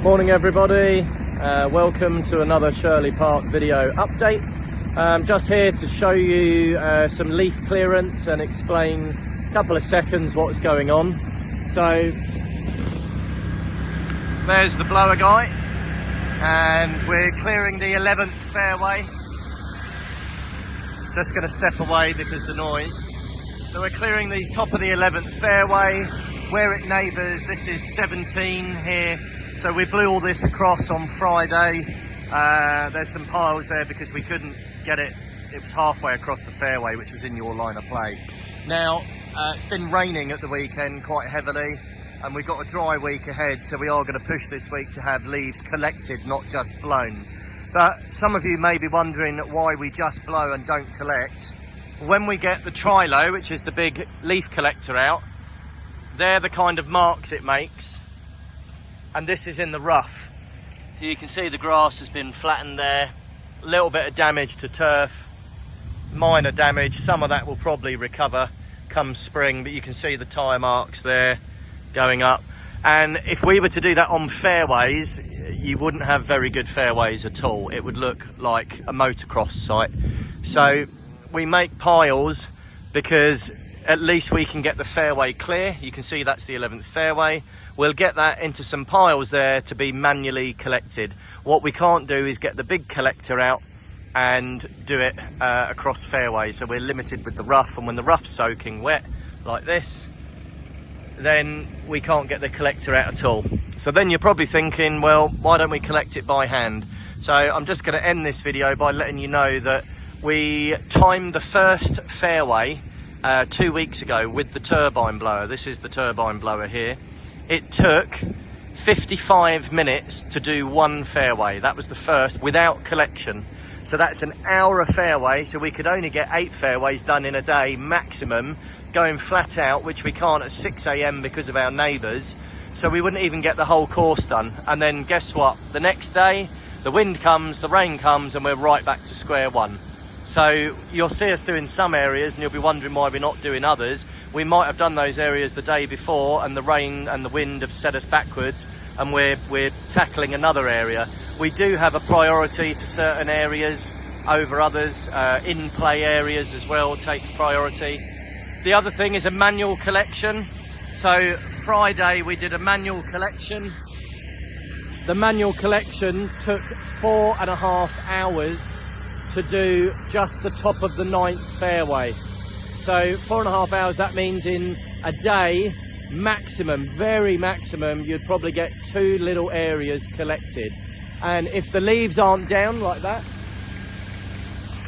Morning everybody, welcome to another Shirley Park video update. Just here to show you some leaf clearance and explain a couple of seconds what's going on. So there's the blower guy and we're clearing the 11th fairway. Just going to step away because of the noise. So we're clearing the top of the 11th fairway where it neighbours. This is 17 here. So we blew all this across on Friday. There's some piles there because we couldn't get it. It was halfway across the fairway, which was in your line of play. Now, it's been raining at the weekend quite heavily, and we've got a dry week ahead, so we are going to push this week to have leaves collected, not just blown. But some of you may be wondering why we just blow and don't collect. When we get the Trilo, which is the big leaf collector out, they're the kind of marks it makes. And this is in the rough. You can see the grass has been flattened there. A little bit of damage to turf, minor damage. Some of that will probably recover come spring, but you can see the tyre marks there going up. And if we were to do that on fairways, you wouldn't have very good fairways at all. It would look like a motocross site. So we make piles because at least we can get the fairway clear. You can see that's the 11th fairway. We'll get that into some piles there to be manually collected. What we can't do is get the big collector out and do it across fairways. So we're limited with the rough, and when the rough's soaking wet like this, then we can't get the collector out at all. So then you're probably thinking, well, why don't we collect it by hand? So I'm just going to end this video by letting you know that we timed the first fairway 2 weeks ago with the turbine blower. This is the turbine blower here. It took 55 minutes to do one fairway. That was the first without collection. So that's an hour a fairway. So we could only get 8 fairways done in a day maximum, going flat out, which we can't at 6 AM because of our neighbours. So we wouldn't even get the whole course done. And then guess what? The next day, the wind comes, the rain comes, and we're right back to square one. So you'll see us doing some areas and you'll be wondering why we're not doing others. We might have done those areas the day before and the rain and the wind have set us backwards, and we're tackling another area. We do have a priority to certain areas over others. In-play areas as well takes priority. The other thing is a manual collection. So Friday we did a manual collection. The manual collection took 4.5 hours to do just the top of the 9th fairway. So 4.5 hours, that means in a day, maximum, very maximum, you'd probably get 2 little areas collected. And if the leaves aren't down like that,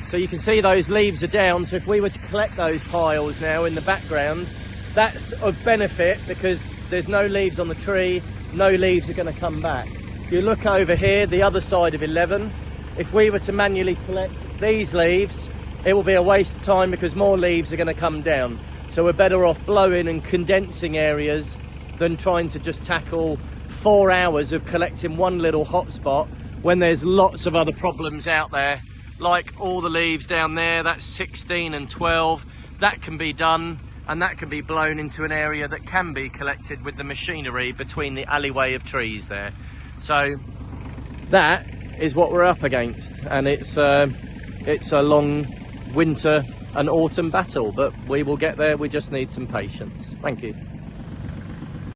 so you can see those leaves are down, so if we were to collect those piles now in the background, that's of benefit because there's no leaves on the tree, no leaves are going to come back. If you look over here, the other side of 11, if we were to manually collect these leaves, it will be a waste of time because more leaves are going to come down. So we're better off blowing and condensing areas than trying to just tackle 4 hours of collecting one little hot spot when there's lots of other problems out there, like all the leaves down there. That's 16 and 12. That can be done, and that can be blown into an area that can be collected with the machinery between the alleyway of trees there. So that is what we're up against, and it's a long winter and autumn battle, but we will get there. We just need some patience. Thank you.